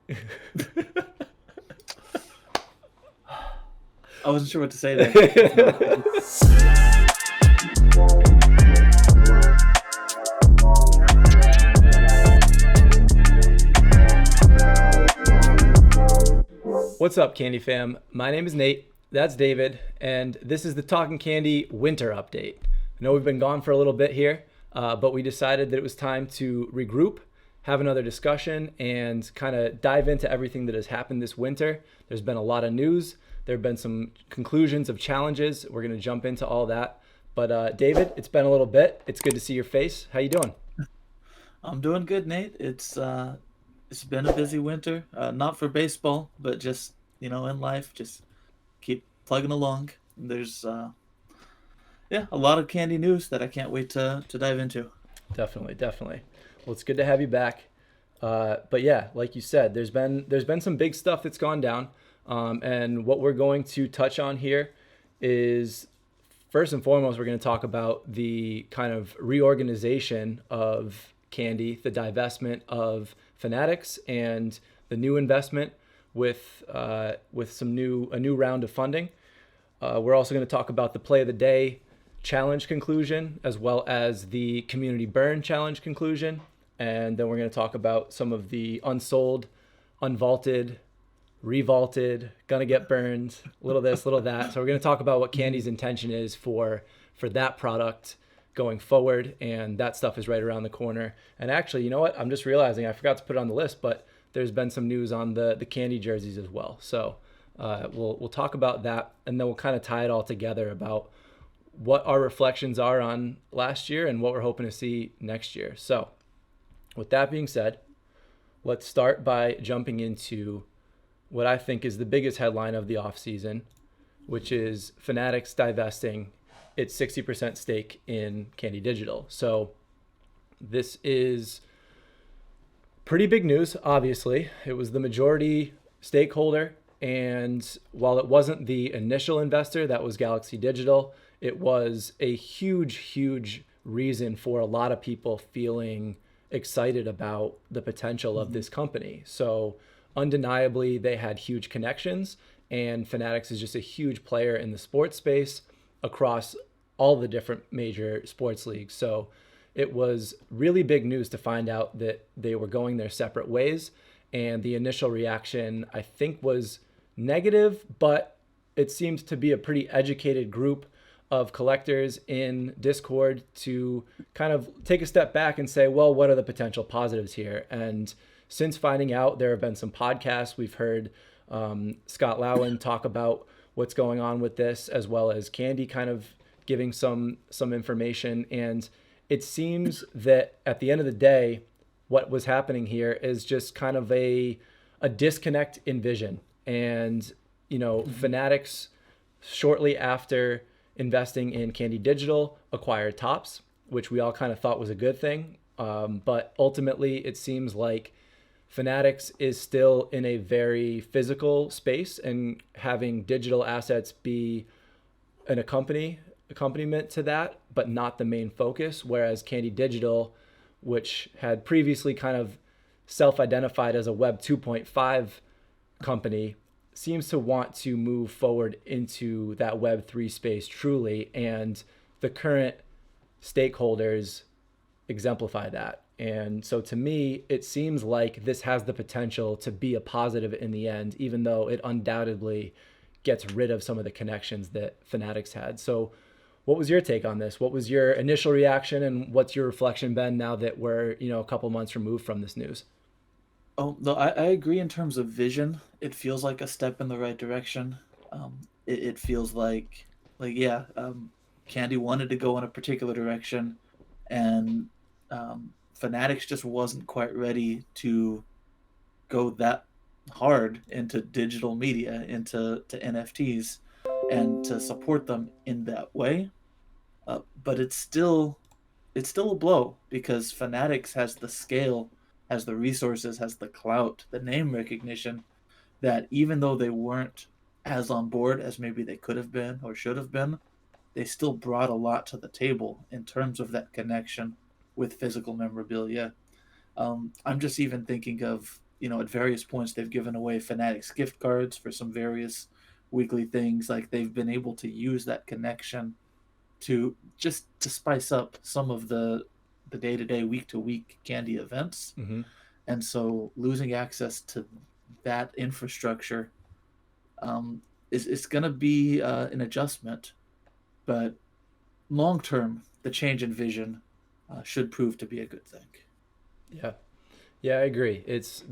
I wasn't sure what to say there. What's up, Candy Fam? My name is Nate. That's David, and this is the Talking Candy Winter Update. I know we've been gone for a little bit here, but we decided that it was time to regroup, have another discussion, and kind of dive into everything that has happened this winter. There's been a lot of news. There have been some conclusions of challenges. We're going to jump into all that. But David, it's been a little bit. It's good to see your face. How you doing? I'm doing good, Nate. It's been a busy winter. Not for baseball, but just in life, just keep plugging along. There's a lot of candy news that I can't wait to dive into. Definitely, definitely. Well, it's good to have you back. But yeah, like you said, there's been some big stuff that's gone down, and what we're going to touch on here is first and foremost we're going to talk about the kind of reorganization of Candy, the divestment of Fanatics, and the new investment with a new round of funding. We're also going to talk about the play of the day challenge conclusion, as well as the community burn challenge conclusion. And then we're going to talk about some of the unsold, unvaulted, revaulted, gonna get burned, little this, little that. So we're going to talk about what Candy's intention is for that product going forward. And that stuff is right around the corner. And actually, you know what? I'm just realizing I forgot to put it on the list, but there's been some news on the Candy jerseys as well. So we'll talk about that, and then we'll kind of tie it all together about what our reflections are on last year and what we're hoping to see next year. So with that being said, let's start by jumping into what I think is the biggest headline of the offseason, which is Fanatics divesting its 60% stake in Candy Digital. So this is pretty big news, obviously. It was the majority stakeholder, and while it wasn't the initial investor, that was Galaxy Digital, it was a huge reason for a lot of people feeling excited about the potential of this company. So undeniably, they had huge connections, and Fanatics is just a huge player in the sports space across all the different major sports leagues. So it was really big news to find out that they were going their separate ways. And the initial reaction, I think, was negative, but it seemed to be a pretty educated group of collectors in Discord to kind of take a step back and say, well, what are the potential positives here? And since finding out, there have been some podcasts. We've heard Scott Lowen talk about what's going on with this, as well as Candy kind of giving some information. And it seems that at the end of the day, what was happening here is just kind of a disconnect in vision. And, Fanatics, shortly after investing in Candy Digital, acquired Tops, which we all kind of thought was a good thing. But ultimately, it seems like Fanatics is still in a very physical space, and having digital assets be an accompaniment to that, but not the main focus. Whereas Candy Digital, which had previously kind of self-identified as a Web 2.5 company, seems to want to move forward into that Web 3 space truly. And the current stakeholders exemplify that. And so to me, it seems like this has the potential to be a positive in the end, even though it undoubtedly gets rid of some of the connections that Fanatics had. So what was your take on this? What was your initial reaction, and what's your reflection been now that we're, a couple months removed from this news? Oh, no, I agree in terms of vision. It feels like a step in the right direction. It feels like Candy wanted to go in a particular direction, and Fanatics just wasn't quite ready to go that hard into digital media, into NFTs, and to support them in that way. But it's still a blow because Fanatics has the scale, has the resources, has the clout, the name recognition, that even though they weren't as on board as maybe they could have been or should have been, they still brought a lot to the table in terms of that connection with physical memorabilia. I'm just even thinking of at various points they've given away Fanatics gift cards for some various weekly things. Like they've been able to use that connection to just to spice up some of the day to day, week to week candy events. Mm-hmm. And so losing access to that infrastructure is going to be an adjustment, but long term, the change in vision should prove to be a good thing. Yeah. Yeah, I agree. It's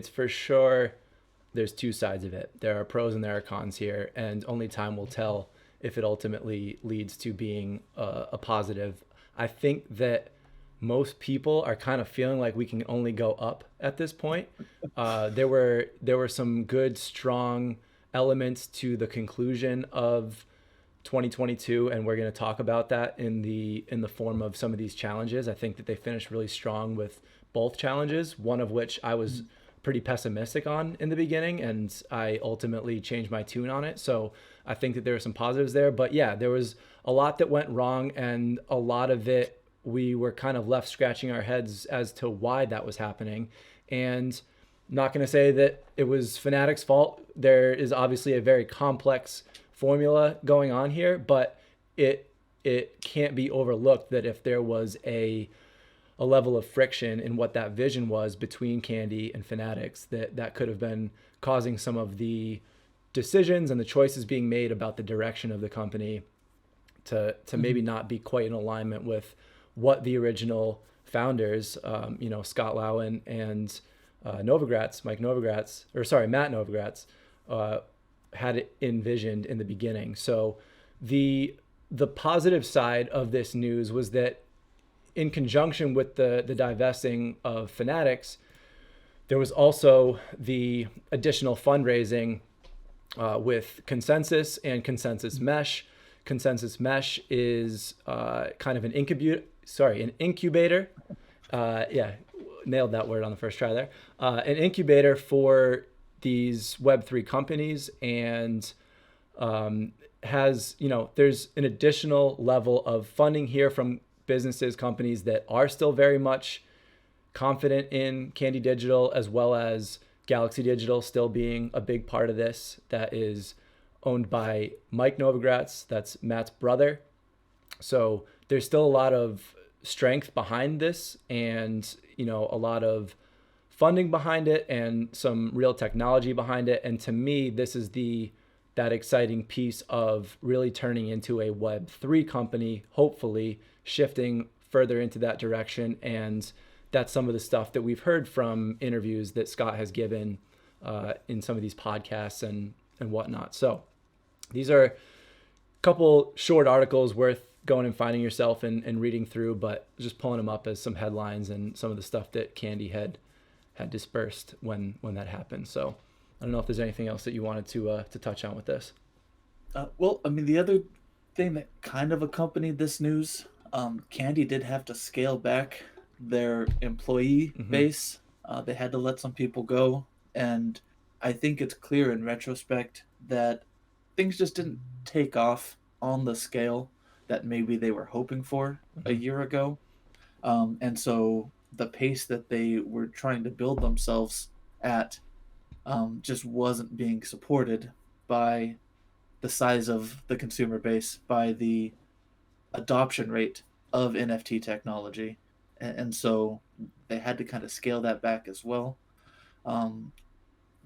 for sure there's two sides of it. There are pros and there are cons here, and only time will tell if it ultimately leads to being a positive. I think that most people are kind of feeling like we can only go up at this point. There were some good, strong elements to the conclusion of 2022, and we're going to talk about that in the form of some of these challenges. I think that they finished really strong with both challenges, one of which I was pretty pessimistic on in the beginning, and I ultimately changed my tune on it. So I think that there are some positives there, but yeah, there was a lot that went wrong, and a lot of it we were kind of left scratching our heads as to why that was happening. And I'm not going to say that it was Fanatics' fault. There is obviously a very complex formula going on here, but it can't be overlooked that if there was a level of friction in what that vision was between Candy and Fanatics, that could have been causing some of the decisions and the choices being made about the direction of the company to maybe not be quite in alignment with what the original founders, Scott Lowen and Matt Novogratz, had it envisioned in the beginning. So the positive side of this news was that in conjunction with the divesting of Fanatics, there was also the additional fundraising with Consensus and Consensus Mesh. Consensus Mesh is kind of an incubator. Yeah, nailed that word on the first try there. An incubator for these Web3 companies, and there's an additional level of funding here from businesses, companies that are still very much confident in Candy Digital, as well as Galaxy Digital still being a big part of this. That is owned by Mike Novogratz, that's Matt's brother. So there's still a lot of strength behind this, and a lot of funding behind it, and some real technology behind it. And to me, this is that exciting piece of really turning into a Web3 company, hopefully shifting further into that direction. And that's some of the stuff that we've heard from interviews that Scott has given in some of these podcasts and whatnot. So these are a couple short articles worth going and finding yourself and reading through, but just pulling them up as some headlines and some of the stuff that Candy had dispersed when that happened. So I don't know if there's anything else that you wanted to touch on with this. Well, I mean, the other thing that kind of accompanied this news, Candy did have to scale back their employee base. They had to let some people go, and I think it's clear in retrospect that things just didn't take off on the scale that maybe they were hoping for a year ago. And so the pace that they were trying to build themselves at just wasn't being supported by the size of the consumer base, by the adoption rate of NFT technology. And so they had to kind of scale that back as well.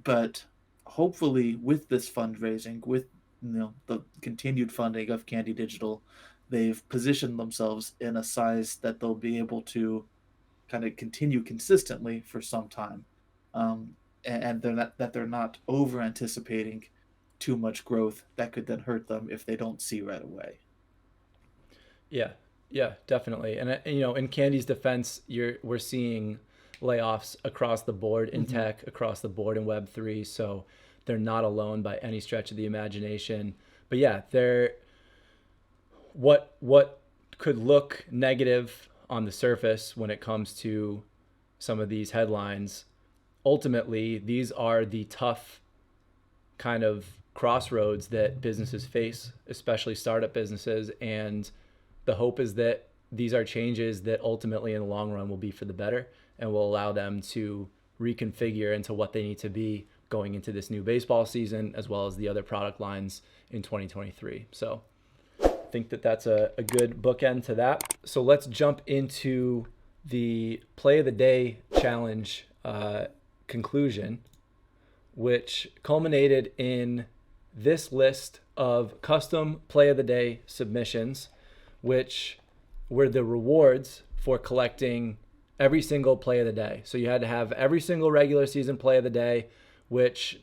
But hopefully with this fundraising, with the continued funding of Candy Digital, they've positioned themselves in a size that they'll be able to kind of continue consistently for some time, and they're not over anticipating too much growth that could then hurt them if they don't see right away. Yeah, definitely. And in Candy's defense, we're seeing layoffs across the board in tech, across the board in Web3. So they're not alone by any stretch of the imagination. But yeah, what could look negative on the surface when it comes to some of these headlines, ultimately these are the tough kind of crossroads that businesses face, especially startup businesses. And the hope is that these are changes that ultimately in the long run will be for the better and will allow them to reconfigure into what they need to be going into this new baseball season, as well as the other product lines in 2023. So I think that that's a good bookend to that. So let's jump into the play of the day challenge conclusion, which culminated in this list of custom play of the day submissions, which were the rewards for collecting every single play of the day. So you had to have every single regular season play of the day, which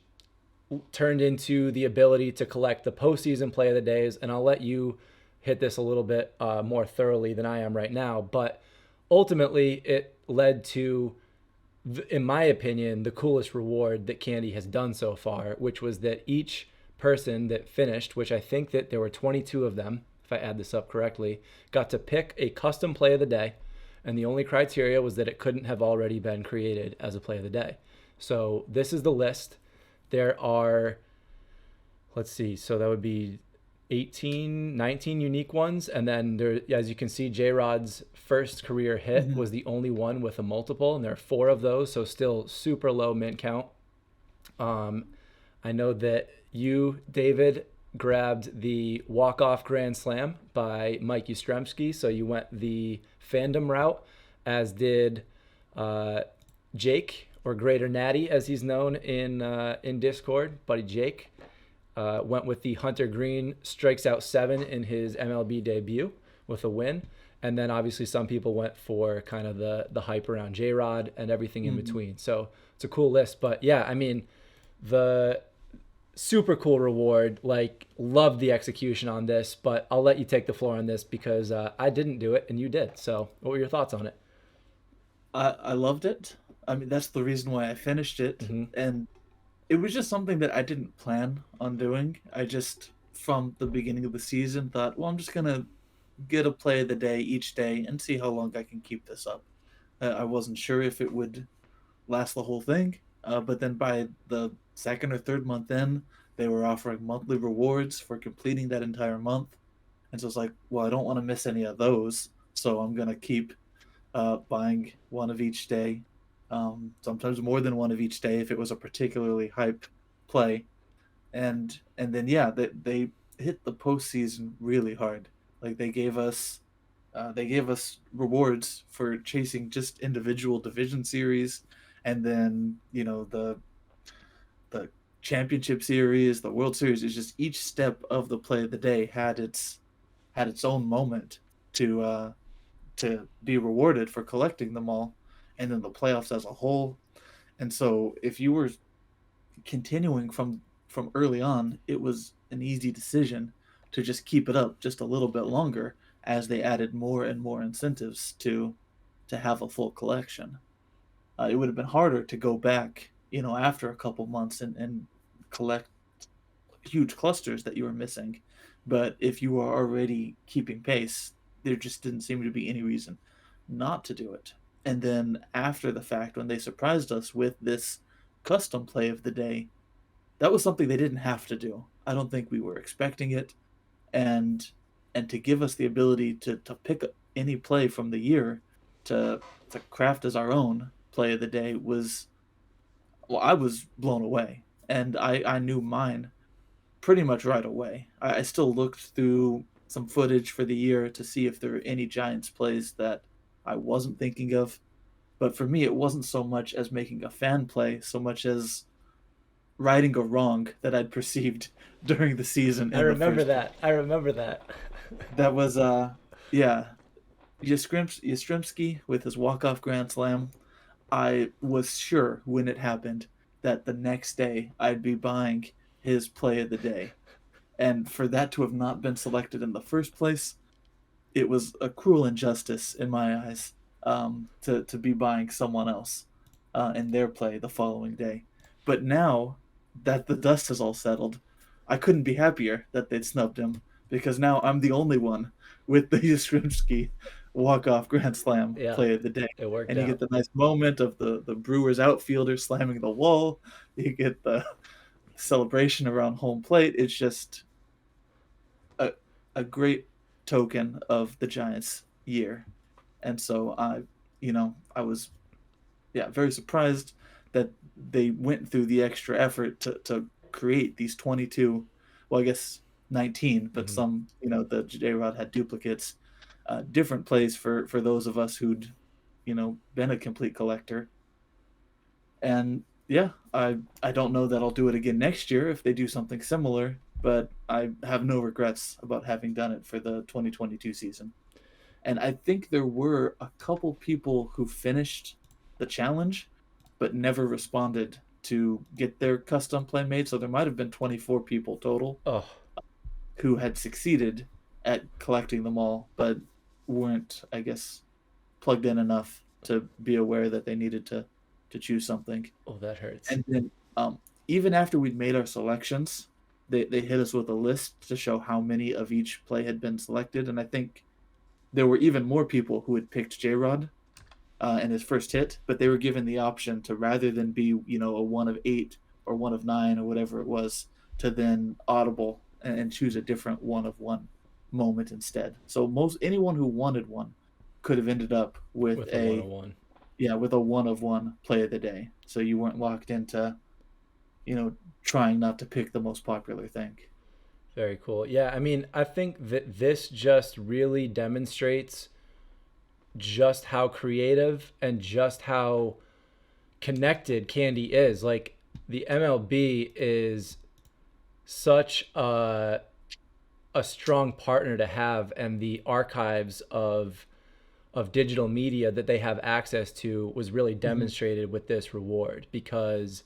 turned into the ability to collect the postseason play of the days. And I'll let you hit this a little bit more thoroughly than I am right now. But ultimately, it led to, in my opinion, the coolest reward that Candy has done so far, which was that each person that finished, which I think that there were 22 of them, if I add this up correctly, got to pick a custom play of the day. And the only criteria was that it couldn't have already been created as a play of the day. So this is the list. There are, let's see, so that would be 18, 19 unique ones. And then there, as you can see, J-Rod's first career hit was the only one with a multiple, and there are 4 of those, so still super low mint count. I know that you, David, grabbed the walk-off grand slam by Mike Yastrzemski, so you went the fandom route, as did Jake, or Greater Natty, as he's known in Discord. Buddy Jake went with the Hunter Green strikes out 7 in his MLB debut with a win. And then obviously some people went for kind of the hype around J-Rod and everything in between. So it's a cool list. But yeah, I mean, the super cool reward, like, love the execution on this, but I'll let you take the floor on this because I didn't do it and you did. So what were your thoughts on it? I loved it. I mean, that's the reason why I finished it. And it was just something that I didn't plan on doing. I just, from the beginning of the season, thought, well, I'm just going to get a play of the day each day and see how long I can keep this up. I wasn't sure if it would last the whole thing, but then by the second or third month in, they were offering monthly rewards for completing that entire month. And so it's like, well, I don't want to miss any of those, so I'm going to keep buying one of each day, sometimes more than one of each day if it was a particularly hype play. And then yeah, they hit the postseason really hard. Like they gave us rewards for chasing just individual division series, and then the championship series, the World Series. Is just each step of the play of the day had its own moment to be rewarded for collecting them all, and then the playoffs as a whole. And so if you were continuing from early on, it was an easy decision to just keep it up just a little bit longer as they added more and more incentives to have a full collection. It would have been harder to go back, after a couple months and collect huge clusters that you were missing. But if you were already keeping pace, there just didn't seem to be any reason not to do it. And then after the fact, when they surprised us with this custom play of the day, that was something they didn't have to do. I don't think we were expecting it, and to give us the ability to pick any play from the year to craft as our own play of the day was, well, I was blown away, and I knew mine pretty much right away. I still looked through some footage for the year to see if there were any Giants plays that I wasn't thinking of. But for me, it wasn't so much as making a fan play, so much as righting a wrong that I'd perceived during the season I in the remember first place. that. I remember that. That was yeah, Yastrzemski with his walk-off grand slam. I was sure when it happened that the next day I'd be buying his play of the day. And for that to have not been selected in the first place, it was a cruel injustice in my eyes, to be buying someone else in their play the following day. But now that the dust has all settled, I couldn't be happier that they'd snubbed him, because now I'm the only one with the Yastrzemski walk-off grand slam Yeah, play of the day. it worked And you out. get the nice moment of the Brewers outfielder slamming the wall. You get the celebration around home plate. It's just a, a great token of the Giants' year. And so I was, yeah, very surprised that they went through the extra effort to create these 22, well, I guess 19, but Hmm. some, the J-Rod had duplicates, different plays for those of us who'd, been a complete collector. And yeah, I don't know that I'll do it again next year if they do something similar, but I have no regrets about having done it for the 2022 season. And I think there were a couple people who finished the challenge but never responded to get their custom play made. So there might have been 24 people total Oh, who had succeeded at collecting them all, but weren't, I guess, plugged in enough to be aware that they needed to choose something. oh, that hurts. And then even after we'd made our selections, they hit us with a list to show how many of each play had been selected. And I think there were even more people who had picked J Rod in his first hit, but they were given the option to, rather than be, a one of eight or one of nine or whatever it was, to then audible and choose a different one of one moment instead. So most anyone who wanted one could have ended up with With a a 101. yeah, with a one of one play of the day. So you weren't locked into, you know, trying not to pick the most popular thing. Very cool. Yeah, I mean, I think that this just really demonstrates just how creative and just how connected Candy is. Like the MLB is such a strong partner to have, and the archives of digital media that they have access to was really Mm-hmm. demonstrated with this reward, because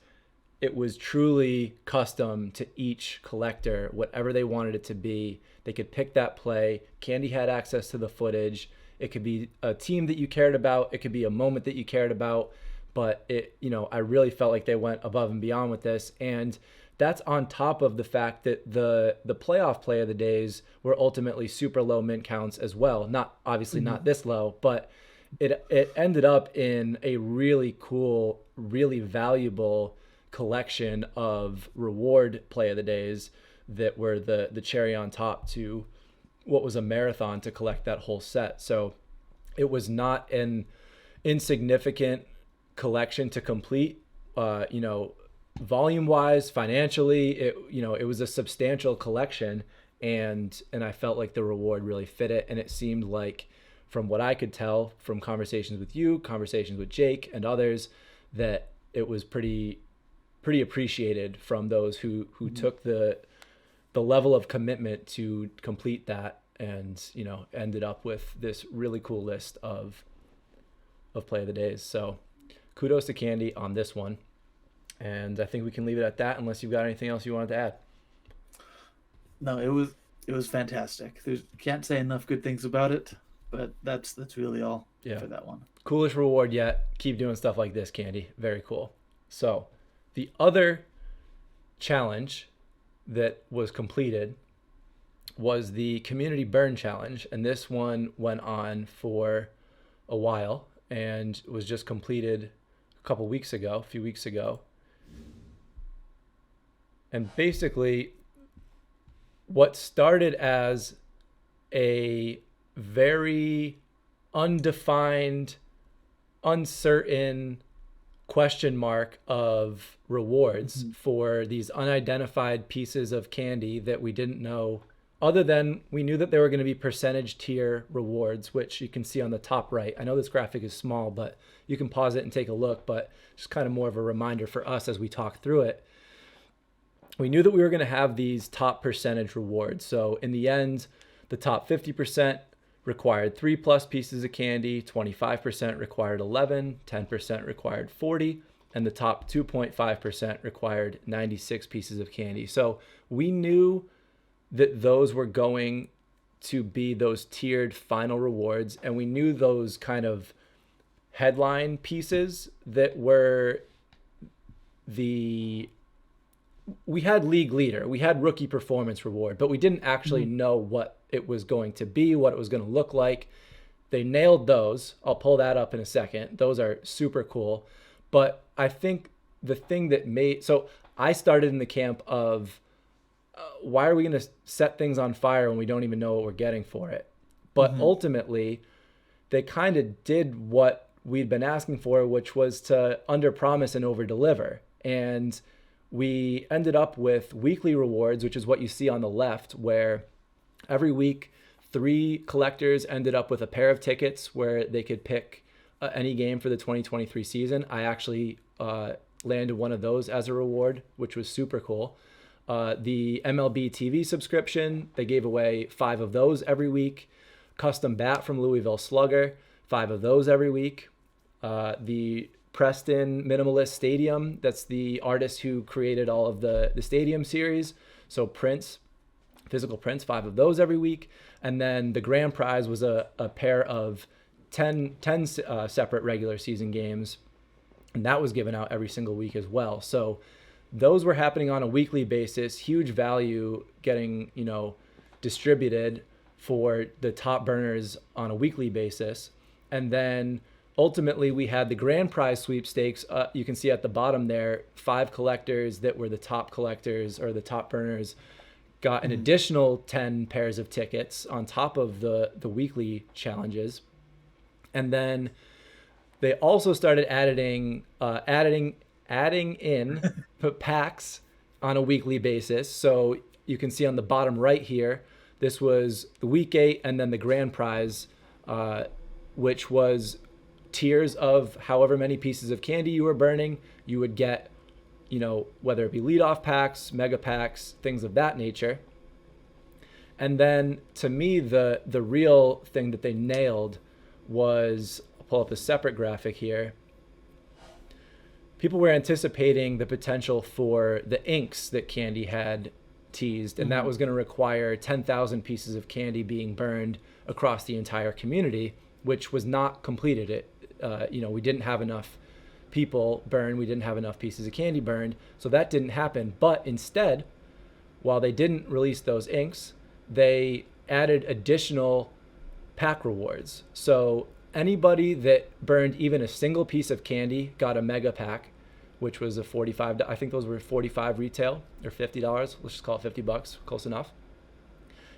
it was truly custom to each collector, whatever they wanted it to be. They could pick that play. Candy had access to the footage. It could be a team that you cared about. It could be a moment that you cared about. But I really felt like they went above and beyond with this. And that's on top of the fact that the playoff play of the days were ultimately super low mint counts as well. Not obviously Mm-hmm. not this low, but it ended up in a really cool, really valuable collection of reward play of the days that were the cherry on top to what was a marathon to collect that whole set. So it was not an insignificant collection to complete. Volume wise, financially, it was a substantial collection, and I felt like the reward really fit it, and it seemed like, from what I could tell from conversations with you, conversations with Jake and others, that it was pretty appreciated from those who Mm-hmm. took the level of commitment to complete that, and ended up with this really cool list of play of the days. So kudos to Candy on this one, and I think we can leave it at that unless you've got anything else you wanted to add. No, it was fantastic. There's can't say enough good things about it, but that's really all Yeah, for that one. coolest reward yet. Keep doing stuff like this, Candy. Very cool. So the other challenge that was completed was the community burn challenge, and this one went on for a while and was just completed a few weeks ago. And basically, what started as a very undefined, uncertain question mark of rewards Mm-hmm. for these unidentified pieces of candy that we didn't know, other than we knew that there were going to be percentage tier rewards, which you can see on the top right. I know this graphic is small, but you can pause it and take a look, but just kind of more of a reminder for us as we talk through it. We knew that we were going to have these top percentage rewards. So in the end, the top 50% required 3 plus pieces of candy, 25% required 11, 10% required 40, and the top 2.5% required 96 pieces of candy. So we knew that those were going to be those tiered final rewards, and we knew those kind of headline pieces that were the we had league leader, we had rookie performance reward, but we didn't actually Mm-hmm. know what it was going to be, what it was going to look like. They nailed those. I'll pull that up in a second. Those are super cool. But I think the thing that made, so I started in the camp of why are we going to set things on fire when we don't even know what we're getting for it? But Mm-hmm. ultimately, they kind of did what we'd been asking for, which was to underpromise and overdeliver. And we ended up with weekly rewards, which is what you see on the left, where every week 3 collectors ended up with a pair of tickets where they could pick any game for the 2023 season. I actually landed one of those as a reward, which was super cool. The MLB TV subscription, they gave away 5 of those every week. Custom bat from Louisville Slugger, 5 of those every week. The Preston Minimalist Stadium, that's the artist who created all of the stadium series. So prints, physical prints, 5 of those every week. And then the grand prize was a pair of 10 separate regular season games. And that was given out every single week as well. So those were happening on a weekly basis, huge value getting, distributed for the top burners on a weekly basis. And then ultimately we had the grand prize sweepstakes. You can see at the bottom there, 5 collectors that were the top collectors or the top burners got an additional 10 pairs of tickets on top of the weekly challenges. And then they also started adding in packs on a weekly basis. So you can see on the bottom right here, this was the week 8 and then the grand prize, which was tiers of however many pieces of candy you were burning. You would get, whether it be leadoff packs, mega packs, things of that nature. And then to me, the real thing that they nailed was, I'll pull up a separate graphic here. People were anticipating the potential for the inks that Candy had teased, and that was going to require 10,000 pieces of candy being burned across the entire community, which was not completed. We didn't have enough people burn. We didn't have enough pieces of candy burned, so that didn't happen. But instead, while they didn't release those inks, they added additional pack rewards. So anybody that burned even a single piece of candy got a mega pack, which was a $45. I think those were $45 retail or $50. Let's just call it $50, close enough.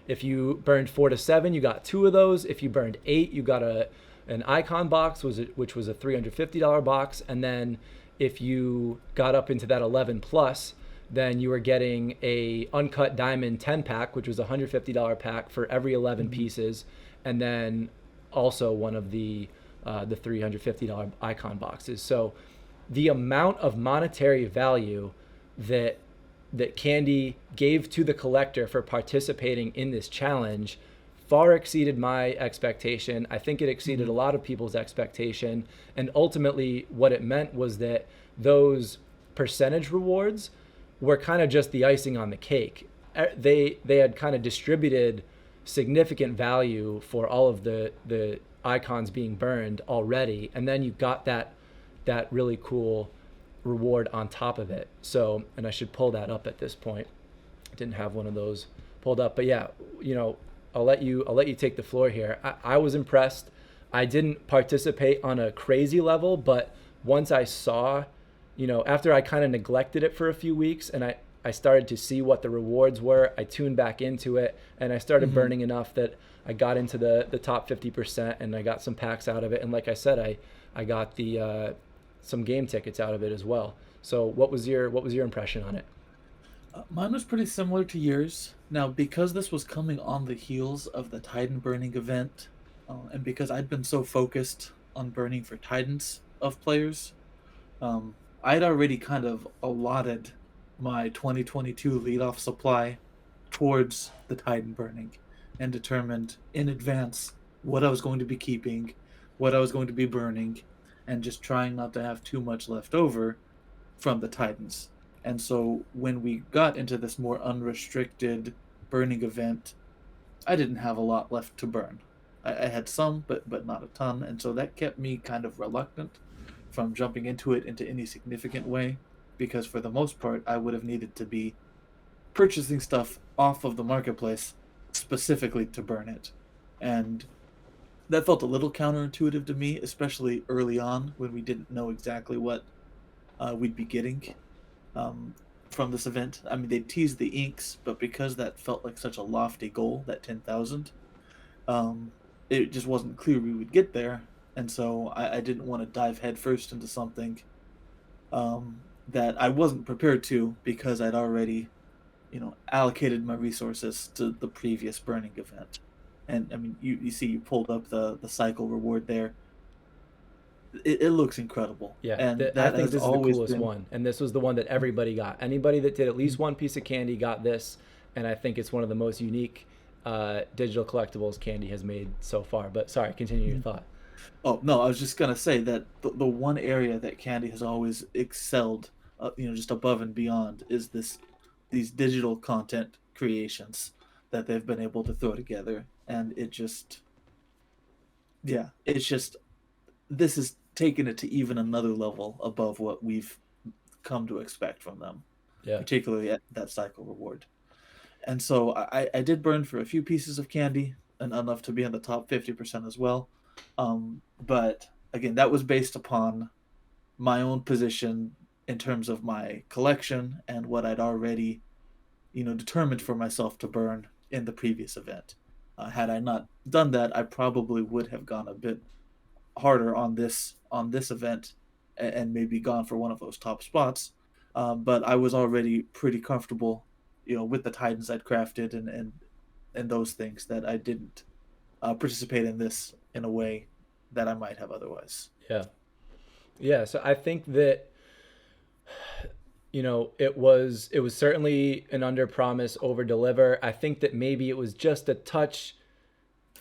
If you burned 4 to 7, you got 2 of those. If you burned 8, you got an icon box, which was a $350 box. And then if you got up into that 11 plus, then you were getting a Uncut Diamond 10 pack, which was a $150 pack for every 11 pieces. And then also one of the $350 icon boxes. So the amount of monetary value that Candy gave to the collector for participating in this challenge far exceeded my expectation. I think it exceeded a lot of people's expectation. And ultimately what it meant was that those percentage rewards were kind of just the icing on the cake. They had kind of distributed significant value for all of the icons being burned already, and then you got that really cool reward on top of it. So, and I should pull that up at this point. I didn't have one of those pulled up, but yeah, I'll let you take the floor here. I was impressed. I didn't participate on a crazy level, but once I saw, after I kind of neglected it for a few weeks and I started to see what the rewards were, I tuned back into it and I started burning enough that I got into the top 50% and I got some packs out of it. And like I said, I got the some game tickets out of it as well. So what was your impression on it? Mine was pretty similar to yours. Now, because this was coming on the heels of the Titan burning event, and because I'd been so focused on burning for Titans of players, I'd already kind of allotted my 2022 leadoff supply towards the Titan burning and determined in advance what I was going to be keeping, what I was going to be burning, and just trying not to have too much left over from the Titans. And so when we got into this more unrestricted burning event, I didn't have a lot left to burn. I had some, but not a ton, and so that kept me kind of reluctant from jumping into it into any significant way, because for the most part, I would have needed to be purchasing stuff off of the marketplace specifically to burn it. And that felt a little counterintuitive to me, especially early on when we didn't know exactly what we'd be getting from this event. I mean, they teased the inks, but because that felt like such a lofty goal, that 10,000, it just wasn't clear we would get there. and so I didn't want to dive headfirst into something that I wasn't prepared to because I'd already, allocated my resources to the previous burning event. And I mean, you see, you pulled up the cycle reward there. It looks incredible, Yeah, and I that think has this is the always coolest been. one, and this was the one that everybody got. Anybody that did at least one piece of candy got this, and I think it's one of the most unique digital collectibles Candy has made so far. But sorry, continue your thought. Oh no, I was just gonna say that the one area that Candy has always excelled, just above and beyond, is these digital content creations that they've been able to throw together, and yeah, it's just this has taken it to even another level above what we've come to expect from them, Yeah, particularly at that cycle reward. And so I did burn for a few pieces of candy and enough to be in the top 50% as well. But again, that was based upon my own position in terms of my collection and what I'd already, determined for myself to burn in the previous event. Had I not done that, I probably would have gone a bit harder on this event and maybe gone for one of those top spots. But I was already pretty comfortable, with the Titans I'd crafted and those things that I didn't participate in this in a way that I might have otherwise. yeah, yeah. So I think that it was certainly an under promise over deliver. I think that maybe it was just a touch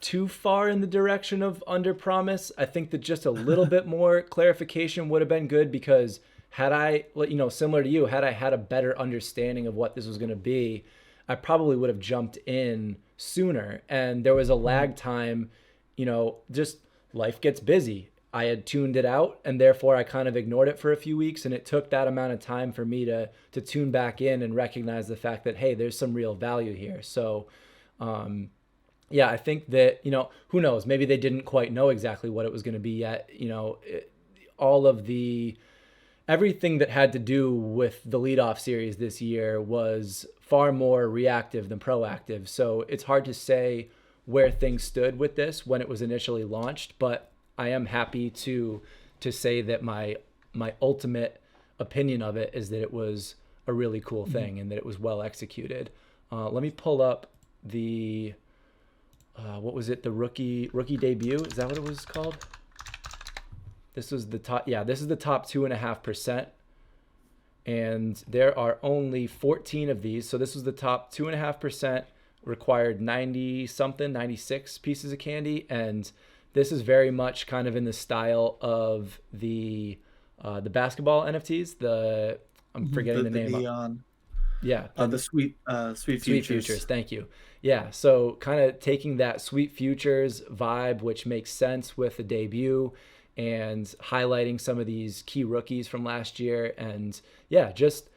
too far in the direction of under promise. I think that just a little bit more clarification would have been good, because had I, similar to you, had I had a better understanding of what this was going to be, I probably would have jumped in sooner. And there was a lag time, just life gets busy. I had tuned it out, and therefore I kind of ignored it for a few weeks, and it took that amount of time for me to tune back in and recognize the fact that, hey, there's some real value here. So yeah, I think that, who knows, maybe they didn't quite know exactly what it was going to be yet. All of everything that had to do with the leadoff series this year was far more reactive than proactive. So it's hard to say where things stood with this when it was initially launched, but I am happy to say that my ultimate opinion of it is that it was a really cool thing and that it was well executed. Let me pull up the what was it? The rookie debut? Is that what it was called? This was the top. Yeah, this is the top 2.5%, and there are only 14 of these. So this was the top 2.5%. Required 90 something, 96 pieces of candy, and this is very much kind of in the style of the basketball NFTs. I'm forgetting the name. Neon, Yeah, the sweet Sweet Futures. futures. Thank you. Yeah, so kind of taking that Sweet Futures vibe, which makes sense with the debut, and highlighting some of these key rookies from last year, and yeah, just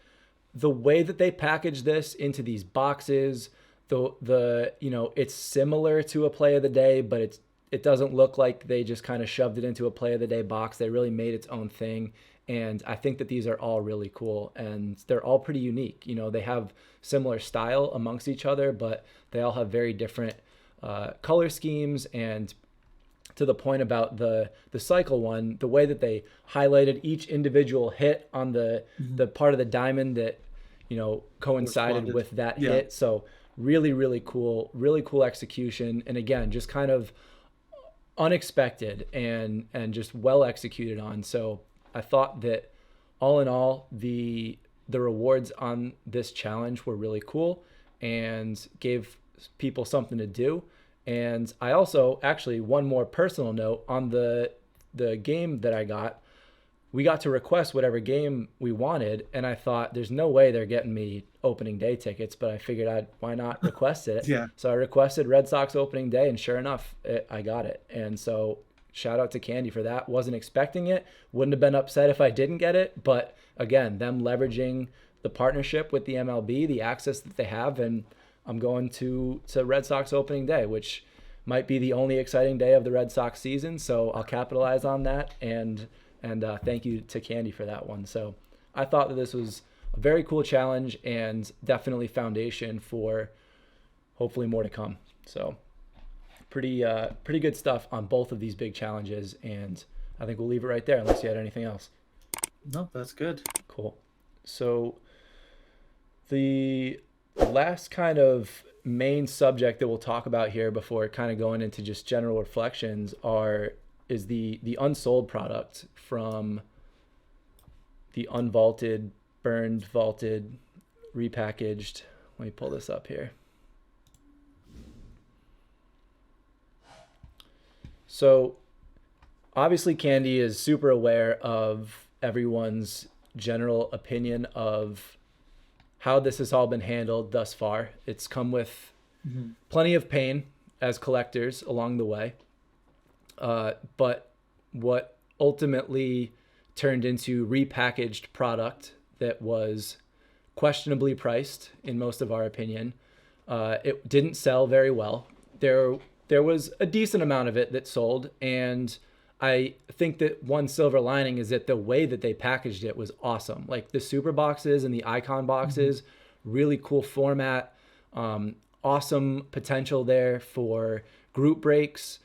the way that they package this into these boxes. It's similar to a play of the day, but it doesn't look like they just kind of shoved it into a play of the day box. They really made its own thing. And I think that these are all really cool, and they're all pretty unique. They have similar style amongst each other, but they all have very different color schemes. And to the point about the cycle one, the way that they highlighted each individual hit on the part of the diamond that coincided with that hit. So really, really cool execution. And again, just kind of unexpected and just well executed on. So I thought that all in all, the rewards on this challenge were really cool and gave people something to do. And I also, actually, one more personal note on the game that I got. We got to request whatever game we wanted, and I thought there's no way they're getting me opening day tickets, but I figured why not request it. Yeah. So I requested Red Sox opening day, and sure enough, I got it. And so shout out to Candy for that. Wasn't expecting it. Wouldn't have been upset if I didn't get it, but again, them leveraging the partnership with the MLB, the access that they have, and I'm going to Red Sox opening day, which might be the only exciting day of the Red Sox season. So I'll capitalize on that, and thank you to Candy for that one. So I thought that this was a very cool challenge and definitely foundation for hopefully more to come. So pretty good stuff on both of these big challenges, and I think we'll leave it right there unless you had anything else. No, that's good. Cool. So the last kind of main subject that we'll talk about here before kind of going into just general reflections is the unsold product from the unvaulted, burned, vaulted, repackaged. Let me pull this up here. So obviously Candy is super aware of everyone's general opinion of how this has all been handled thus far. It's come with plenty of pain as collectors along the way. But what ultimately turned into repackaged product that was questionably priced, in most of our opinion, it didn't sell very well. There was a decent amount of it that sold, and I think that one silver lining is that the way that they packaged it was awesome. Like the super boxes and the icon boxes, really cool format, awesome potential there for group breaks,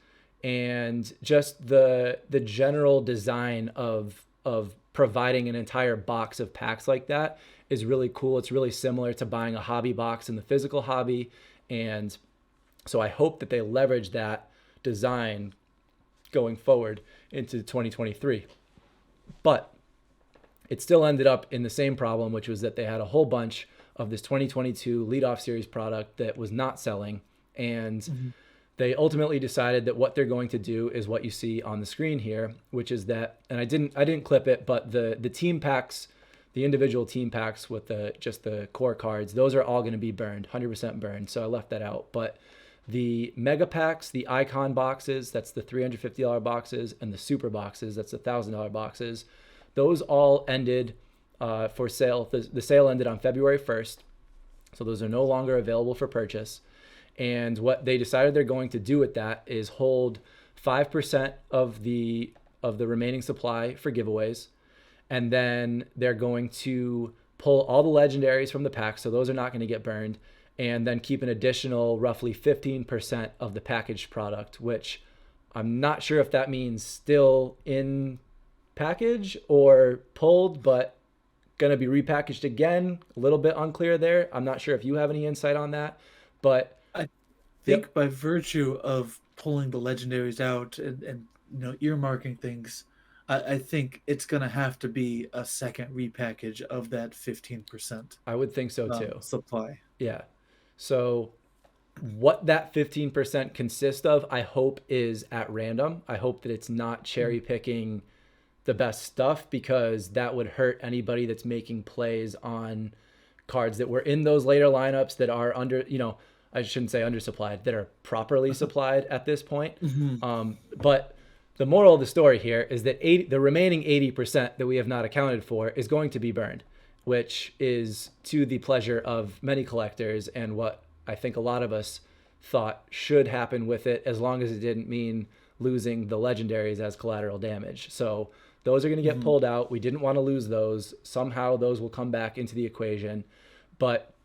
and just the general design of providing an entire box of packs like that is really cool. It's really similar to buying a hobby box in the physical hobby, and so I hope that they leverage that design going forward into 2023. But it still ended up in the same problem, which was that they had a whole bunch of this 2022 leadoff series product that was not selling. And they ultimately decided that what they're going to do is what you see on the screen here, which is that, and I didn't clip it, but the team packs, the individual team packs with just the core cards, those are all going to be burned, 100% burned. So I left that out. But the mega packs, the icon boxes, that's the $350 boxes, and the super boxes, that's the $1,000 boxes, those all ended for sale. The sale ended on February 1st. So those are no longer available for purchase. And what they decided they're going to do with that is hold 5% of the remaining supply for giveaways. And then they're going to pull all the legendaries from the pack. So those are not going to get burned. And then keep an additional roughly 15% of the packaged product, which I'm not sure if that means still in package or pulled, but going to be repackaged again. A little bit unclear there. I'm not sure if you have any insight on that, but I think by virtue of pulling the legendaries out and earmarking things, I think it's going to have to be a second repackage of that 15% I would think so too. supply. Yeah. So what that 15% consists of, I hope, is at random. I hope that it's not cherry picking the best stuff, because that would hurt anybody that's making plays on cards that were in those later lineups that are I shouldn't say undersupplied, that are properly supplied at this point. But the moral of the story here is that the remaining 80% that we have not accounted for is going to be burned, which is to the pleasure of many collectors and what I think a lot of us thought should happen with it, as long as it didn't mean losing the legendaries as collateral damage. So those are going to get pulled out. We didn't want to lose those. Somehow those will come back into the equation. But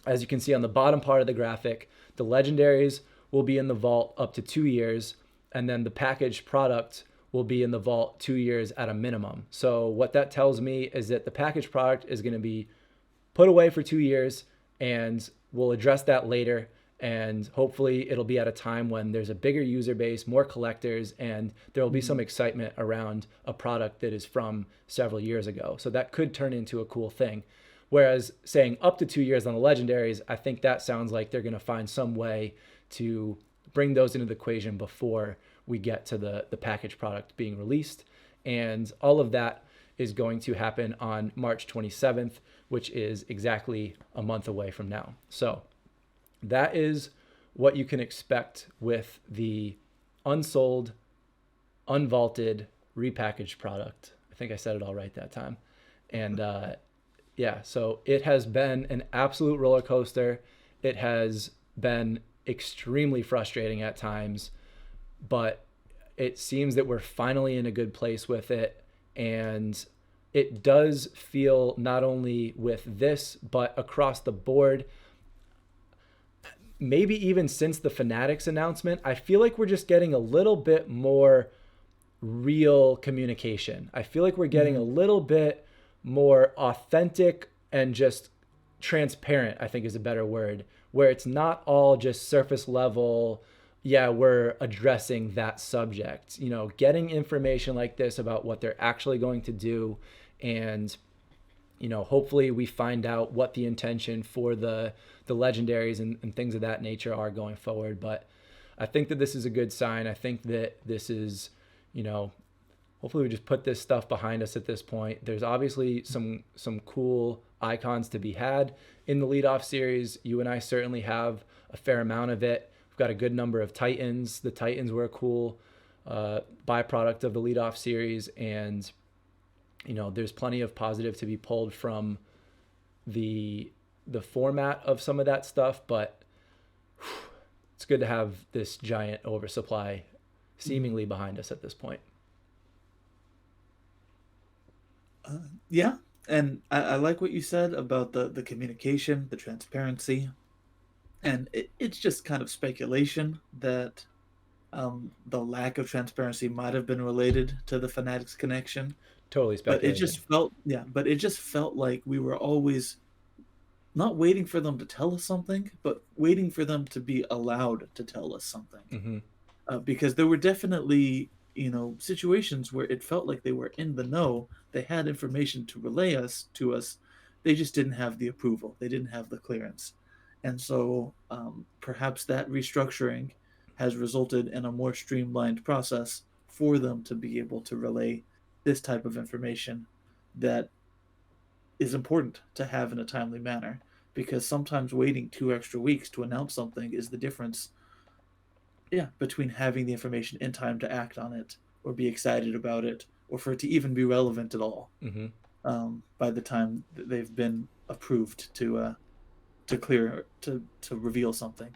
as you can see on the bottom part of the graphic, the legendaries will be in the vault up to 2 years, and then the packaged product will be in the vault 2 years at a minimum. So what that tells me is that the packaged product is going to be put away for 2 years, and we'll address that later. And hopefully it'll be at a time when there's a bigger user base, more collectors, and there will be some excitement around a product that is from several years ago. So that could turn into a cool thing. Whereas saying up to 2 years on the legendaries, I think that sounds like they're going to find some way to bring those into the equation before we get to the packaged product being released. And all of that is going to happen on March 27th, which is exactly a month away from now. So that is what you can expect with the unsold, unvaulted, repackaged product. I think I said it all right that time. And so it has been an absolute roller coaster. It has been extremely frustrating at times, but it seems that we're finally in a good place with it. And it does feel, not only with this, but across the board, maybe even since the Fanatics announcement, I feel like we're just getting a little bit more real communication. I feel like we're getting a Mhm. little bit more authentic and just transparent, I think is a better word, where it's not all just surface level. Yeah, we're addressing that subject. You know, getting information like this about what they're actually going to do, and you know, hopefully we find out what the intention for the legendaries and things of that nature are going forward. But I think that this is a good sign. I think that this is, you know, hopefully we just put this stuff behind us at this point. There's obviously some cool icons to be had in the leadoff series. You and I certainly have a fair amount of it. We've got a good number of Titans. The Titans were a cool byproduct of the leadoff series, and you know, there's plenty of positive to be pulled from the format of some of that stuff, but it's good to have this giant oversupply seemingly behind us at this point. Yeah, and I like what you said about the communication, the transparency, and it's just kind of speculation that the lack of transparency might have been related to the Fanatics connection. Totally But it just speculating. felt, yeah, but it just felt like we were always not waiting for them to tell us something, but waiting for them to be allowed to tell us something. Hmm. Because there were definitely, situations where it felt like they were in the know. They had information to relay us to us. They just didn't have the approval. They didn't have the clearance, and so perhaps that restructuring has resulted in a more streamlined process for them to be able to relay this type of information that is important to have in a timely manner. Because sometimes waiting 2 extra weeks to announce something is the difference, yeah, between having the information in time to act on it or be excited about it or for it to even be relevant at all, Hmm. by the time that they've been approved to clear to reveal something.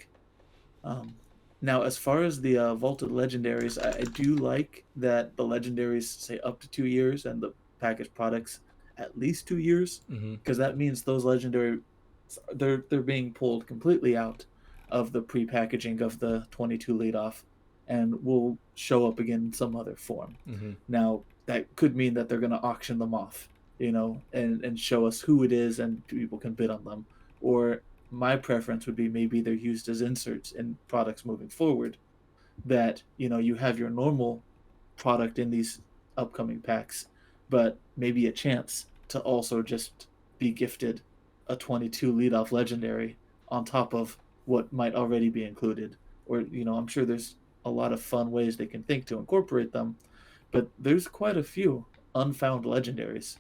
Um, Now, as far as the vaulted legendaries, I do like that the legendaries say up to 2 years and the packaged products at least 2 years, Hmm. because that means those legendary they're being pulled completely out of the pre-packaging of the 22 lead off and will show up again in some other form. Hmm. Now, that could mean that they're going to auction them off, and show us who it is and people can bid on them. Or my preference would be maybe they're used as inserts in products moving forward, that you have your normal product in these upcoming packs, but maybe a chance to also just be gifted a 22 leadoff legendary on top of what might already be included. Or I'm sure there's a lot of fun ways they can think to incorporate them, but there's quite a few unfound legendaries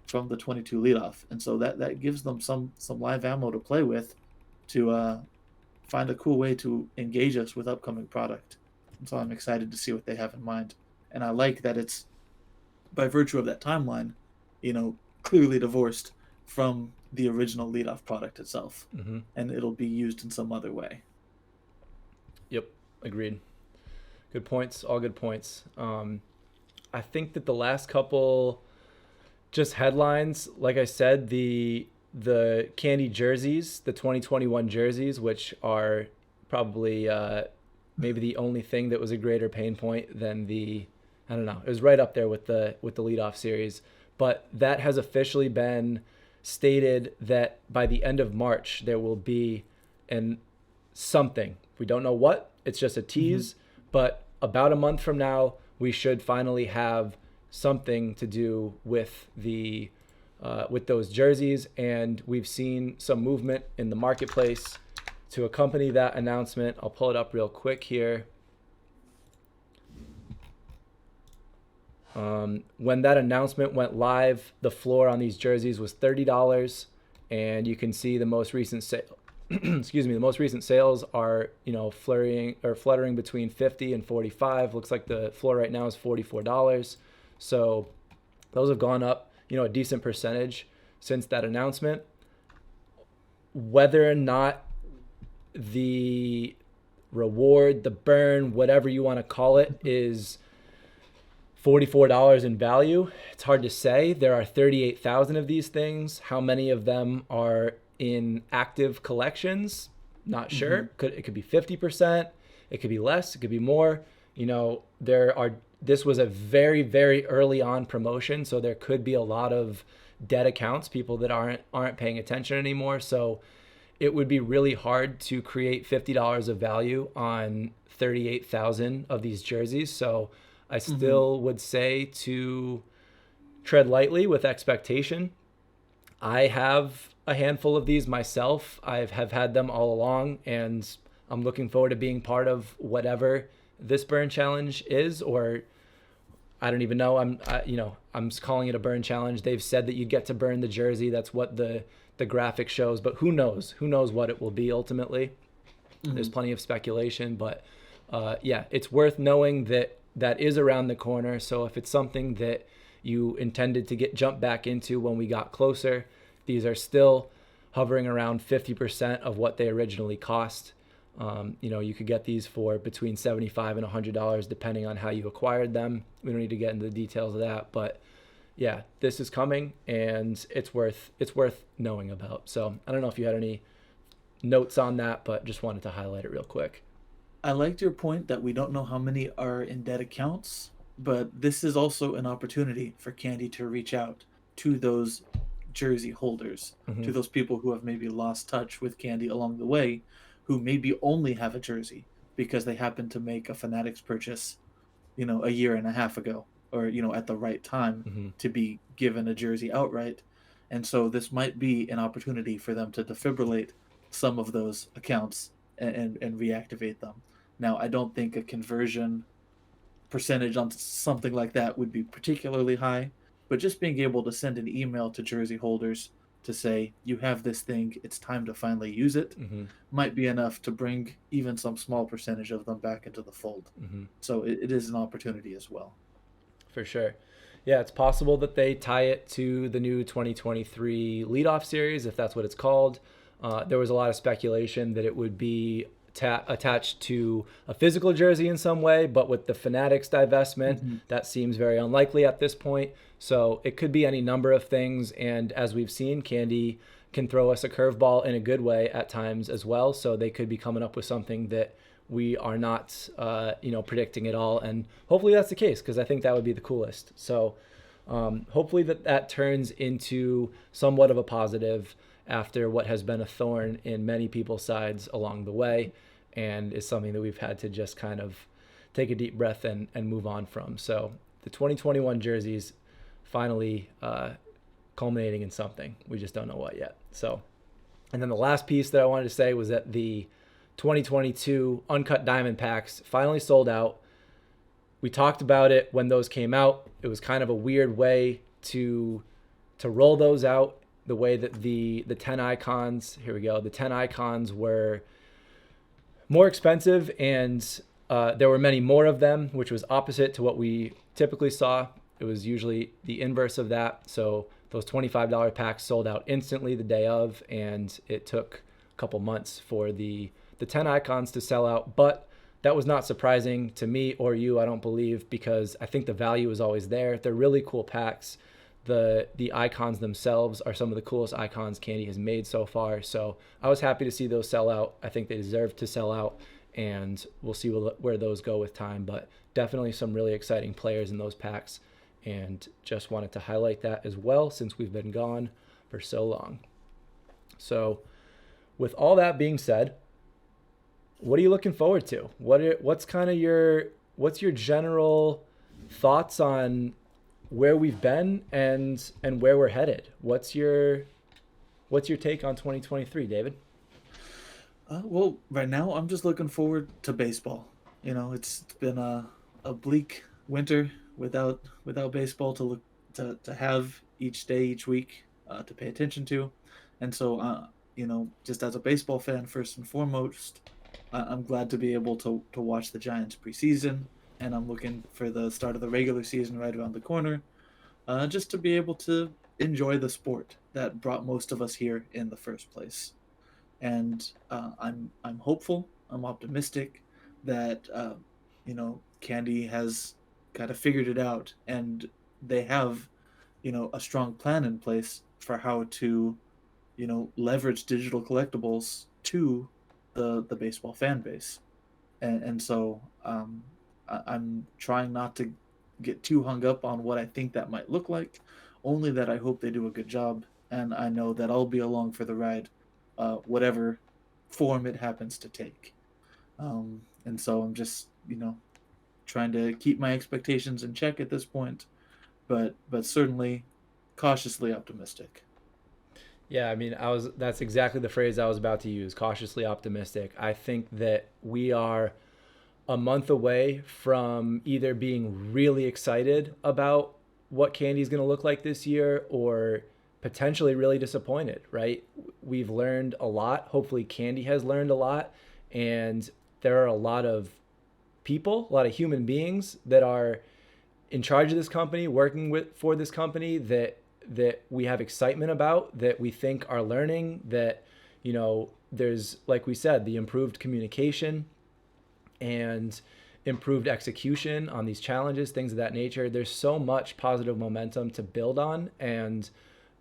from the 22 leadoff, and so that gives them some live ammo to play with to find a cool way to engage us with upcoming product. And so I'm excited to see what they have in mind. And I like that it's by virtue of that timeline, clearly divorced from the original leadoff product itself, Hmm. and it'll be used in some other way. Yep. Agreed. Good points. All good points. I think that the last couple just headlines, like I said, the candy jerseys, the 2021 jerseys, which are probably maybe the only thing that was a greater pain point than the, I don't know, it was right up there with the leadoff series. But that has officially been stated that by the end of March there will be an something. We don't know what. It's just a Mm-hmm. tease, but about a month from now we should finally have something to do with those jerseys, and we've seen some movement in the marketplace to accompany that announcement. I'll pull it up real quick here. When that announcement went live, the floor on these jerseys was $30, and you can see the most recent sale. Excuse me. The most recent sales are fluttering between 50 and 45. Looks like the floor right now is $44. So those have gone up, a decent percentage since that announcement. Whether or not the reward, the burn, whatever you want to call it, is $44 in value, it's hard to say. There are 38,000 of these things. How many of them are in active collections? Not Hmm. sure. It could be 50%, it could be less, it could be more. You know, there are this was a very very early on promotion, so there could be a lot of dead accounts, people that aren't paying attention anymore. So it would be really hard to create $50 of value on 38,000 of these jerseys. So I Hmm. still would say to tread lightly with expectation. I have a handful of these myself. Have had them all along, and I'm looking forward to being part of whatever this burn challenge is. Or I don't even know. I'm just calling it a burn challenge. They've said that you get to burn the jersey. That's what the graphic shows. But who knows? Who knows what it will be ultimately? There's Hmm. plenty of speculation, but yeah, it's worth knowing that that is around the corner. So if it's something that you intended to get jump back into when we got closer, these are still hovering around 50% of what they originally cost. You could get these for between $75 and $100 depending on how you acquired them. We don't need to get into the details of that, but yeah, this is coming and it's worth knowing about. So I don't know if you had any notes on that, but just wanted to highlight it real quick. I liked your point that we don't know how many are in dead accounts, but this is also an opportunity for Candy to reach out to those jersey holders, Mm-hmm. to those people who have maybe lost touch with Candy along the way, who maybe only have a jersey because they happen to make a Fanatics purchase, a year and a half ago, or, at the right time Mm-hmm. to be given a jersey outright. And so this might be an opportunity for them to defibrillate some of those accounts and reactivate them. Now, I don't think a conversion percentage on something like that would be particularly high, but just being able to send an email to jersey holders to say, you have this thing, it's time to finally use it, Mm-hmm. might be enough to bring even some small percentage of them back into the fold. Mm-hmm. So it is an opportunity as well. For sure. Yeah, it's possible that they tie it to the new 2023 leadoff series, if that's what it's called. There was a lot of speculation that it would be attached to a physical jersey in some way, but with the Fanatics divestment, Hmm. that seems very unlikely at this point. So it could be any number of things. And as we've seen, Candy can throw us a curveball in a good way at times as well. So they could be coming up with something that we are not, predicting at all. And hopefully that's the case because I think that would be the coolest. So hopefully that turns into somewhat of a positive after what has been a thorn in many people's sides along the way, and is something that we've had to just kind of take a deep breath and move on from. So the 2021 jerseys finally culminating in something. We just don't know what yet. So, and then the last piece that I wanted to say was that the 2022 Uncut Diamond packs finally sold out. We talked about it when those came out. It was kind of a weird way to roll those out. The way that the 10 icons, here we go, the 10 icons were more expensive, and there were many more of them, which was opposite to what we typically saw. It was usually the inverse of that. So those $25 packs sold out instantly the day of, and it took a couple months for the 10 icons to sell out. But that was not surprising to me or you, I don't believe, because I think the value is always there. They're really cool packs. The icons themselves are some of the coolest icons Candy has made so far. So I was happy to see those sell out. I think they deserve to sell out, and we'll see where those go with time. But definitely some really exciting players in those packs, and just wanted to highlight that as well since we've been gone for so long. So with all that being said, what are you looking forward to? What's your general thoughts on where we've been and where we're headed? What's your take on 2023, David? Well, right now I'm just looking forward to baseball. It's been a bleak winter without baseball to look to have each day, each week to pay attention to, and so just as a baseball fan first and foremost, I'm glad to be able to watch the Giants preseason, and I'm looking for the start of the regular season right around the corner, just to be able to enjoy the sport that brought most of us here in the first place. And I'm hopeful. I'm optimistic that Candy has kind of figured it out, and they have a strong plan in place for how to leverage digital collectibles to the baseball fan base. And so I'm trying not to get too hung up on what I think that might look like, only that I hope they do a good job, and I know that I'll be along for the ride, whatever form it happens to take. And so I'm just, trying to keep my expectations in check at this point, but certainly cautiously optimistic. Yeah, I mean, that's exactly the phrase I was about to use, cautiously optimistic. I think that we are a month away from either being really excited about what Candy's going to look like this year or potentially really disappointed, right? We've learned a lot. Hopefully Candy has learned a lot, and there are a lot of people, a lot of human beings that are in charge of this company, working with for this company that we have excitement about, that we think are learning, that there's, like we said, the improved communication and improved execution on these challenges, things of that nature. There's so much positive momentum to build on, and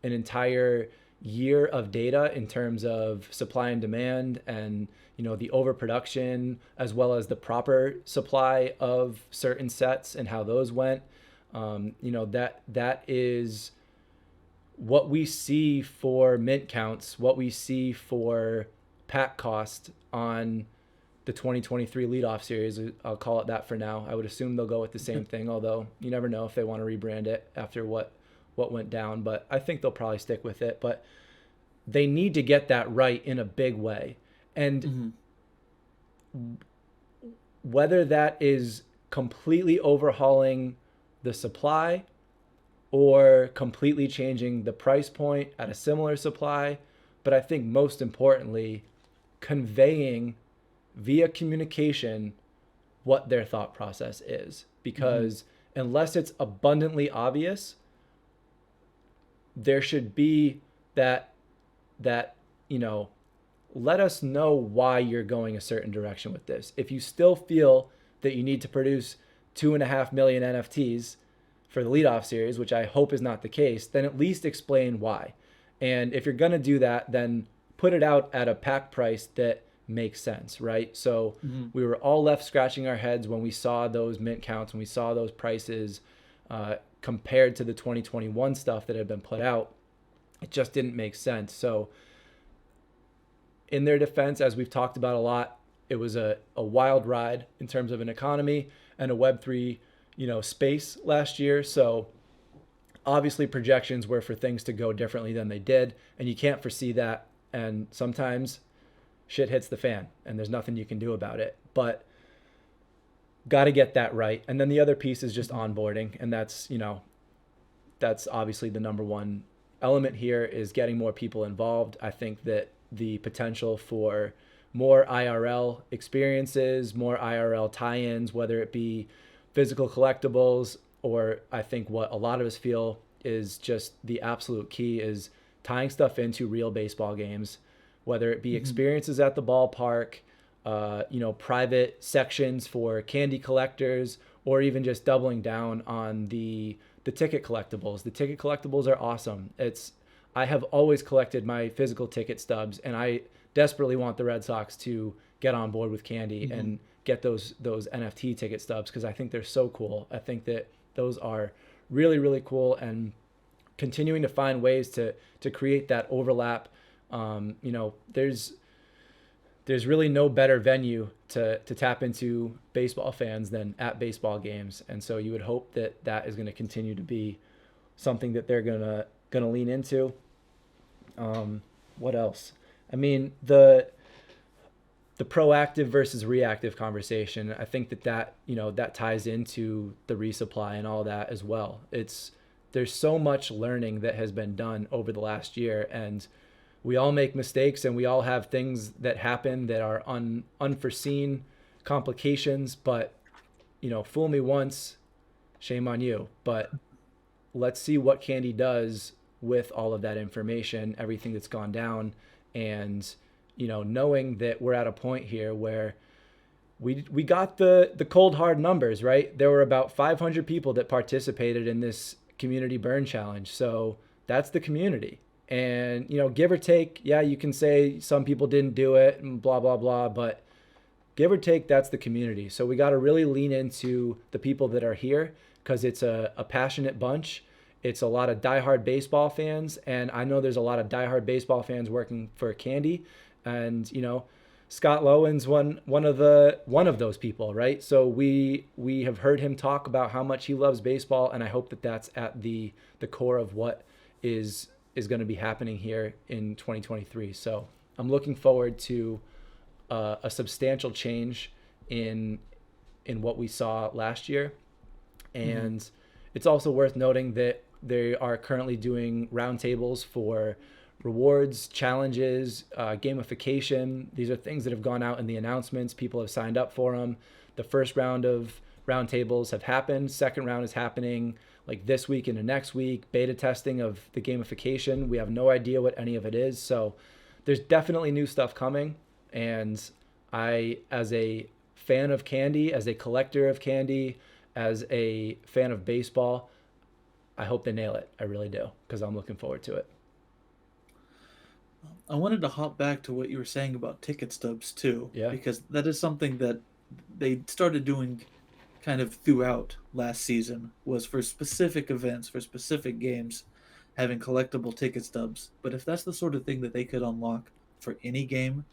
an entire year of data in terms of supply and demand, and the overproduction as well as the proper supply of certain sets and how those went. That is what we see for mint counts, what we see for pack cost on the 2023 leadoff series. I'll call it that for now. I would assume they'll go with the same thing, although you never know if they want to rebrand it after what went down, but I think they'll probably stick with it. But they need to get that right in a big way. And whether that is completely overhauling the supply or completely changing the price point at a similar supply, but I think most importantly, conveying via communication what their thought process is. Because unless it's abundantly obvious, there should be that let us know why you're going a certain direction with this. If you still feel that you need to produce 2.5 million NFTs for the leadoff series, which I hope is not the case, then at least explain why. And if you're going to do that, then put it out at a pack price that makes sense, right? So we were all left scratching our heads when we saw those mint counts, when we saw those prices compared to the 2021 stuff that had been put out. It just didn't make sense. So in their defense, as we've talked about a lot, it was a wild ride in terms of an economy and a Web3 space last year. So obviously projections were for things to go differently than they did, and you can't foresee that. And sometimes shit hits the fan and there's nothing you can do about it, but got to get that right. And then the other piece is just onboarding. And that's obviously the number one element here, is getting more people involved. I think that the potential for more IRL experiences, more IRL tie-ins, whether it be physical collectibles, or I think what a lot of us feel is just the absolute key is tying stuff into real baseball games, whether it be experiences at the ballpark, private sections for candy collectors, or even just doubling down on the ticket collectibles. The ticket collectibles are awesome. I have always collected my physical ticket stubs, and I desperately want the Red Sox to get on board with Candy and get those NFT ticket stubs, because I think they're so cool. I think that those are really, really cool, and continuing to find ways to create that overlap. There's really no better venue to tap into baseball fans than at baseball games, and so you would hope that that is going to continue to be something that they're going to lean into. What else? I mean, the proactive versus reactive conversation, I think that ties into the resupply and all that as well. There's so much learning that has been done over the last year, and we all make mistakes, and we all have things that happen that are unforeseen complications, but fool me once, shame on you. But let's see what Candy does with all of that information, everything that's gone down, and knowing that we're at a point here where we got the cold hard numbers, right? There were about 500 people that participated in this community burn challenge. So that's the community. And, give or take, yeah, you can say some people didn't do it and blah, blah, blah. But give or take, that's the community. So we got to really lean into the people that are here because it's a passionate bunch. It's a lot of diehard baseball fans. And I know there's a lot of diehard baseball fans working for Candy. And, Scott Lowen's one of those people, right? So we have heard him talk about how much he loves baseball, and I hope that that's at the core of what is going to be happening here in 2023. So I'm looking forward to a substantial change in what we saw last year, and it's also worth noting that they are currently doing roundtables for rewards, challenges, gamification. These are things that have gone out in the announcements. People have signed up for them. The first round of roundtables have happened. Second round is happening like this week into next week. Beta testing of the gamification. We have no idea what any of it is. So there's definitely new stuff coming. And I, as a fan of candy, as a collector of candy, as a fan of baseball, I hope they nail it. I really do, because I'm looking forward to it. I wanted to hop back to what you were saying about ticket stubs too, Yeah. because that is something that they started doing kind of throughout last season, was for specific events, for specific games, having collectible ticket stubs. But if that's the sort of thing that they could unlock for any game,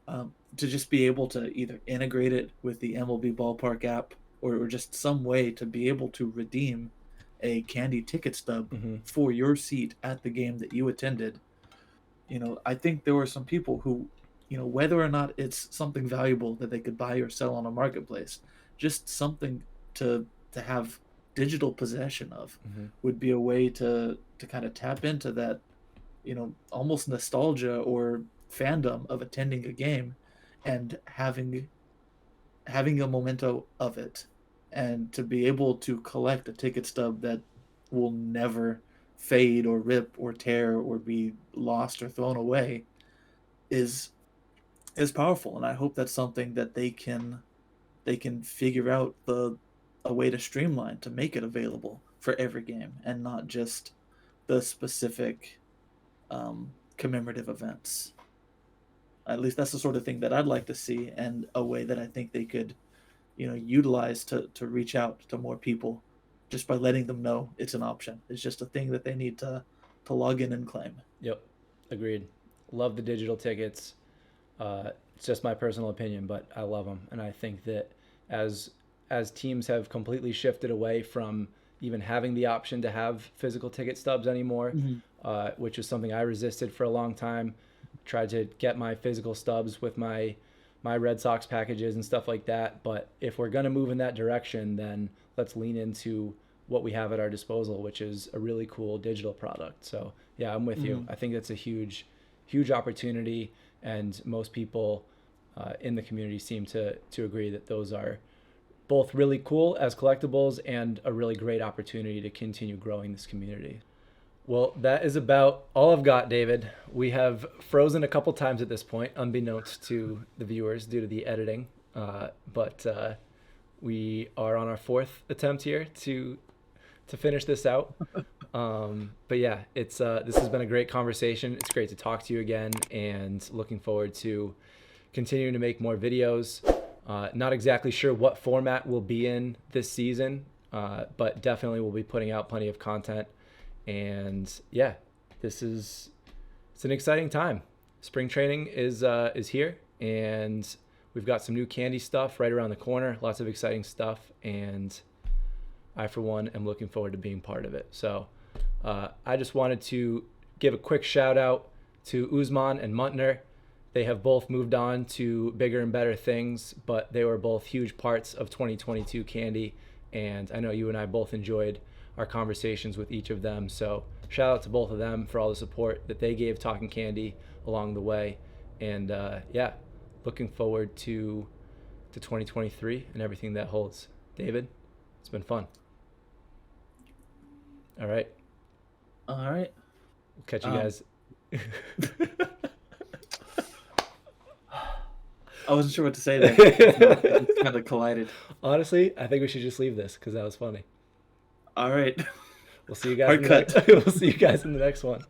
to just be able to either integrate it with the MLB Ballpark app, or just some way to be able to redeem a candy ticket stub Mm-hmm. for your seat at the game that you attended. I think there were some people who, whether or not it's something valuable that they could buy or sell on a marketplace, just something to have digital possession of Mm-hmm. would be a way to kind of tap into that, almost nostalgia or fandom of attending a game and having a memento of it, and to be able to collect a ticket stub that will never fade or rip or tear or be lost or thrown away is powerful. And I hope that's something that they can figure out a way to streamline to make it available for every game and not just the specific commemorative events. At least that's the sort of thing that I'd like to see, and a way that I think they could, utilize to reach out to more people, just by letting them know it's an option. It's just a thing that they need to log in and claim. Yep. Agreed. Love the digital tickets. It's just my personal opinion, but I love them, and I think that as teams have completely shifted away from even having the option to have physical ticket stubs anymore, which is something I resisted for a long time. Tried to get my physical stubs with my Red Sox packages and stuff like that. But if we're gonna move in that direction, then let's lean into what we have at our disposal, which is a really cool digital product. So yeah, I'm with you. I think that's a huge opportunity, and most people in the community seem to agree that those are both really cool as collectibles and a really great opportunity to continue growing this community. Well, that is about all I've got, David. We have frozen a couple times at this point, unbeknownst to the viewers due to the editing. But we are on our fourth attempt here to finish this out. But yeah, it's this has been a great conversation. It's great to talk to you again, and looking forward to continuing to make more videos. Not exactly sure what format we'll be in this season, but definitely we'll be putting out plenty of content. And yeah, it's an exciting time. Spring training is here, and we've got some new candy stuff right around the corner. Lots of exciting stuff, and I, for one, am looking forward to being part of it. So I just wanted to give a quick shout out to Uzman and Muntner. They have both moved on to bigger and better things, but they were both huge parts of 2022 candy, and I know you and I both enjoyed our conversations with each of them. So shout out to both of them for all the support that they gave Talking Candy along the way. And yeah, looking forward to 2023 and everything that holds. David, it's been fun. All right. All right. We'll catch you guys. I wasn't sure what to say there. It's kind of collided. Honestly, I think we should just leave this because that was funny. All right. We'll see you guys. Hard cut. We'll see you guys in the next one.